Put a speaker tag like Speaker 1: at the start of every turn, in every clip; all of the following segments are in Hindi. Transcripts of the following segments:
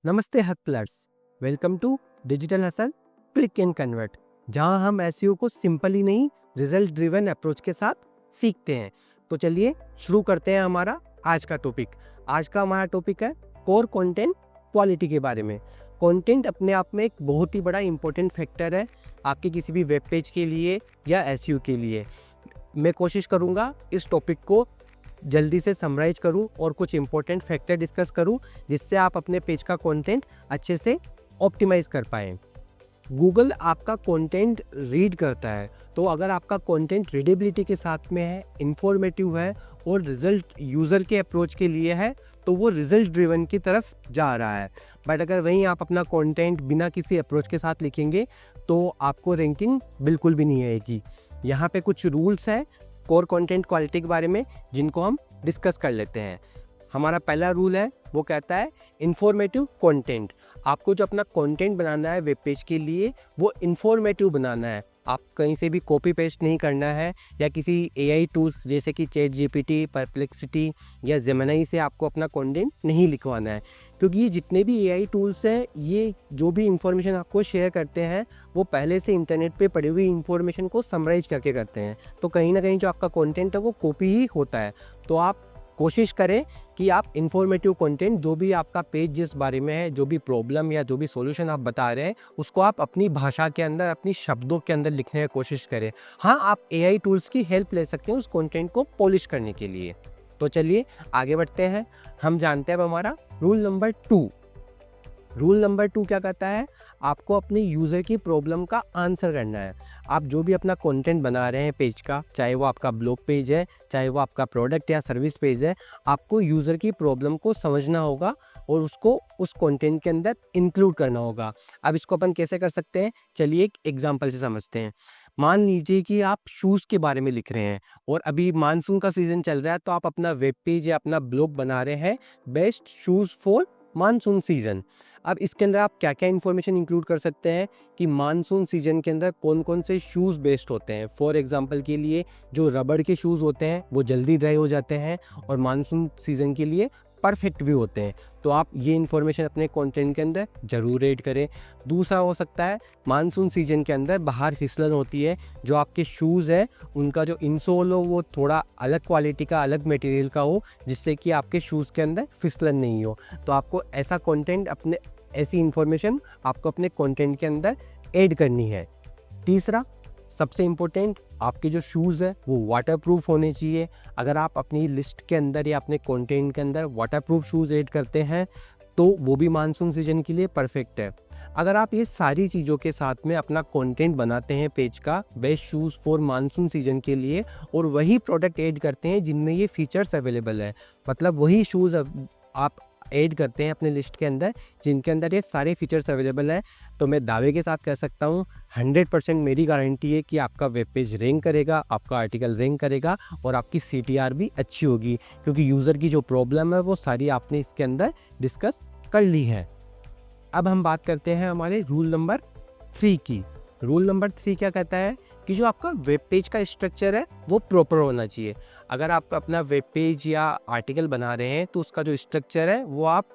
Speaker 1: नमस्ते हकलर्स, welcome to digital hustle click and convert, जहां हम एसईओ को सिंपल ही नहीं रिजल्ट ड्रिवन अप्रोच के साथ सीखते हैं। तो चलिए शुरू करते हैं हमारा आज का टॉपिक। आज का हमारा टॉपिक है कोर कंटेंट क्वालिटी के बारे में। कंटेंट अपने आप में एक बहुत ही बड़ा इंपॉर्टेंट फैक्टर है आपके किसी भी वेब पेज के लिए या एसईओ के लिए। मैं कोशिश करूंगा इस टॉपिक को जल्दी से समराइज करूं और कुछ इंपॉर्टेंट फैक्टर डिस्कस करूं जिससे आप अपने पेज का कंटेंट अच्छे से ऑप्टिमाइज कर पाएँ। गूगल आपका कंटेंट रीड करता है, तो अगर आपका कंटेंट रीडेबिलिटी के साथ में है, इंफॉर्मेटिव है और रिजल्ट यूज़र के अप्रोच के लिए है, तो वो रिजल्ट ड्रिवन की तरफ जा रहा है। बट अगर वहीं आप अपना कंटेंट बिना किसी अप्रोच के साथ लिखेंगे तो आपको रैंकिंग बिल्कुल भी नहीं आएगी। यहाँ पे कुछ रूल्स हैं कोर कंटेंट क्वालिटी के बारे में जिनको हम डिस्कस कर लेते हैं। हमारा पहला रूल है, वो कहता है इंफॉर्मेटिव कंटेंट। आपको जो अपना कंटेंट बनाना है वेब पेज के लिए वो इंफॉर्मेटिव बनाना है। आप कहीं से भी कॉपी पेस्ट नहीं करना है या किसी एआई टूल्स जैसे कि चैट जीपीटी, परप्लेक्सिटी या जेमिनी से आपको अपना कंटेंट नहीं लिखवाना है, क्योंकि ये जितने भी एआई टूल्स हैं ये जो भी इंफॉर्मेशन आपको शेयर करते हैं वो पहले से इंटरनेट पे पड़ी हुई इंफॉर्मेशन को समराइज करके करते हैं। तो कहीं ना कहीं जो आपका कंटेंट है वो कॉपी ही होता है। तो आप कोशिश करें कि आप इंफॉर्मेटिव कंटेंट, जो भी आपका पेज जिस बारे में है, जो भी प्रॉब्लम या जो भी सॉल्यूशन आप बता रहे हैं, उसको आप अपनी भाषा के अंदर, अपनी शब्दों के अंदर लिखने की कोशिश करें। हाँ, आप एआई टूल्स की हेल्प ले सकते हैं उस कंटेंट को पॉलिश करने के लिए। तो चलिए आगे बढ़ते हैं। हम जानते हैं अब हमारा रूल नंबर 2। रूल नंबर 2 क्या कहता है? आपको अपने यूज़र की प्रॉब्लम का आंसर करना है। आप जो भी अपना कंटेंट बना रहे हैं पेज का, चाहे वो आपका ब्लॉग पेज है, चाहे वो आपका प्रोडक्ट या सर्विस पेज है, आपको यूज़र की प्रॉब्लम को समझना होगा और उसको उस कंटेंट के अंदर इंक्लूड करना होगा। अब इसको अपन कैसे कर सकते हैं, चलिए एक एग्जांपल से समझते हैं। मान लीजिए कि आप शूज़ के बारे में लिख रहे हैं और अभी मानसून का सीज़न चल रहा है, तो आप अपना वेब पेज या अपना ब्लॉग बना रहे हैं best shoes for monsoon season. अब इसके अंदर आप क्या क्या इन्फॉर्मेशन इंक्लूड कर सकते हैं कि मानसून सीजन के अंदर कौन कौन से शूज़ बेस्ट होते हैं। फॉर एग्जांपल के लिए जो रबड़ के शूज़ होते हैं वो जल्दी ड्राई हो जाते हैं और मानसून सीजन के लिए परफेक्ट भी होते हैं। तो आप ये इन्फॉर्मेशन अपने कंटेंट के अंदर ज़रूर ऐड करें। दूसरा हो सकता है मानसून सीजन के अंदर बाहर फिसलन होती है, जो आपके शूज़ है उनका जो इंसोल हो वो थोड़ा अलग क्वालिटी का, अलग मटेरियल का हो, जिससे कि आपके शूज़ के अंदर फिसलन नहीं हो। तो आपको ऐसा कंटेंट, अपने ऐसी इन्फॉर्मेशन आपको अपने कंटेंट के अंदर ऐड करनी है। तीसरा सबसे इम्पोर्टेंट, आपके जो शूज़ है वो वाटरप्रूफ होने चाहिए। अगर आप अपनी लिस्ट के अंदर या अपने कंटेंट के अंदर वाटरप्रूफ शूज़ ऐड करते हैं तो वो भी मानसून सीजन के लिए परफेक्ट है। अगर आप ये सारी चीज़ों के साथ में अपना कंटेंट बनाते हैं पेज का best shoes for monsoon season के लिए और वही प्रोडक्ट ऐड करते हैं जिनमें ये फीचर्स अवेलेबल है, मतलब वही शूज़ आप ऐड करते हैं अपने लिस्ट के अंदर जिनके अंदर ये सारे फीचर्स अवेलेबल है, तो मैं दावे के साथ कह सकता हूँ 100% मेरी गारंटी है कि आपका वेब पेज रैंक करेगा, आपका आर्टिकल रैंक करेगा और आपकी CTR भी अच्छी होगी, क्योंकि यूज़र की जो प्रॉब्लम है वो सारी आपने इसके अंदर डिस्कस कर ली है। अब हम बात करते हैं हमारे रूल नंबर 3 की। रूल नंबर 3 क्या कहता है कि जो आपका वेब पेज का स्ट्रक्चर है वो प्रॉपर होना चाहिए। अगर आप अपना वेब पेज या आर्टिकल बना रहे हैं तो उसका जो स्ट्रक्चर है वो आप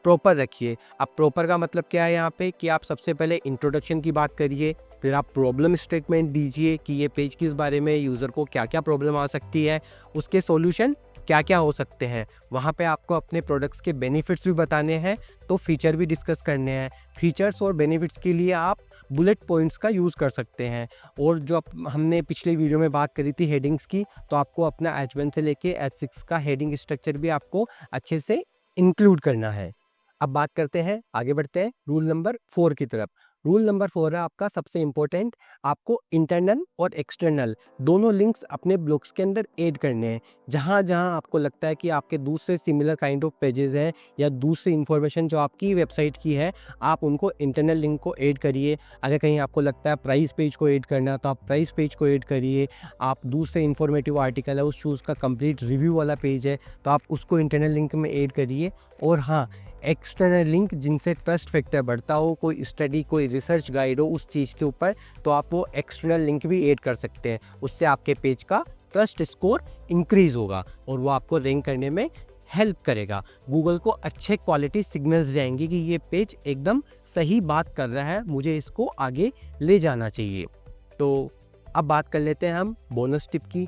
Speaker 1: प्रॉपर रखिए। अब प्रॉपर का मतलब क्या है यहाँ पे कि आप सबसे पहले इंट्रोडक्शन की बात करिए, फिर आप प्रॉब्लम स्टेटमेंट दीजिए कि ये पेज किस बारे में, यूज़र को क्या क्या प्रॉब्लम आ सकती है, उसके सॉल्यूशन क्या क्या हो सकते हैं। वहाँ पे आपको अपने प्रोडक्ट्स के बेनिफिट्स भी बताने हैं, तो फीचर भी डिस्कस करने हैं। फीचर्स और बेनिफिट्स के लिए आप बुलेट पॉइंट्स का यूज़ कर सकते हैं। और जो हमने पिछले वीडियो में बात करी थी हेडिंग्स की, तो आपको अपना H1 से लेके H6 का हेडिंग स्ट्रक्चर भी आपको अच्छे से इंक्लूड करना है। अब बात करते हैं, आगे बढ़ते हैं रूल नंबर 4 की तरफ। रूल नंबर 4 है आपका सबसे इम्पोर्टेंट, आपको इंटरनल और एक्सटर्नल दोनों लिंक्स अपने ब्लॉग्स के अंदर ऐड करने हैं। जहाँ जहाँ आपको लगता है कि आपके दूसरे सिमिलर काइंड ऑफ पेजेस हैं या दूसरी इन्फॉर्मेशन जो आपकी वेबसाइट की है, आप उनको इंटरनल लिंक को ऐड करिए। अगर कहीं आपको लगता है प्राइस पेज को ऐड करना तो आप प्राइस पेज को ऐड करिए। आप दूसरे इन्फॉर्मेटिव आर्टिकल है, उस शूज़ का कंप्लीट रिव्यू वाला पेज है तो आप उसको इंटरनल लिंक में ऐड करिए। और हाँ, एक्सटर्नल लिंक जिनसे ट्रस्ट फैक्टर बढ़ता हो, कोई स्टडी, कोई रिसर्च गाइड हो उस चीज़ के ऊपर, तो आप वो एक्सटर्नल लिंक भी ऐड कर सकते हैं। उससे आपके पेज का ट्रस्ट स्कोर इंक्रीज़ होगा और वो आपको रैंक करने में हेल्प करेगा। गूगल को अच्छे क्वालिटी सिग्नल्स जाएंगे कि ये पेज एकदम सही बात कर रहा है, मुझे इसको आगे ले जाना चाहिए। तो अब बात कर लेते हैं हम बोनस टिप की।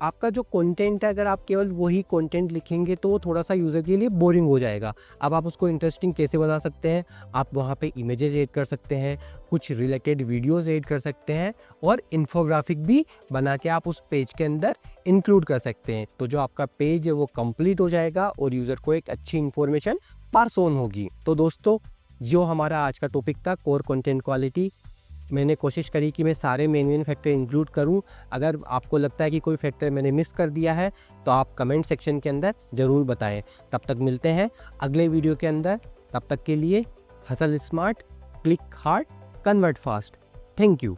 Speaker 1: आपका जो कंटेंट है, अगर आप केवल वही कंटेंट लिखेंगे तो वो थोड़ा सा यूज़र के लिए बोरिंग हो जाएगा। अब आप उसको इंटरेस्टिंग कैसे बना सकते हैं, आप वहाँ पे इमेजेस ऐड कर सकते हैं, कुछ रिलेटेड वीडियोस ऐड कर सकते हैं और इन्फोग्राफिक भी बना के आप उस पेज के अंदर इंक्लूड कर सकते हैं। तो जो आपका पेज है वो कंप्लीट हो जाएगा और यूज़र को एक अच्छी इन्फॉर्मेशन पास ऑन होगी। तो दोस्तों, जो हमारा आज का टॉपिक था कोर कंटेंट क्वालिटी, मैंने कोशिश करी कि मैं सारे मेन फैक्टर इंक्लूड करूं। अगर आपको लगता है कि कोई फैक्टर मैंने मिस कर दिया है तो आप कमेंट सेक्शन के अंदर ज़रूर बताएं। तब तक मिलते हैं अगले वीडियो के अंदर। तब तक के लिए hustle smart, click hard, convert fast. Thank you.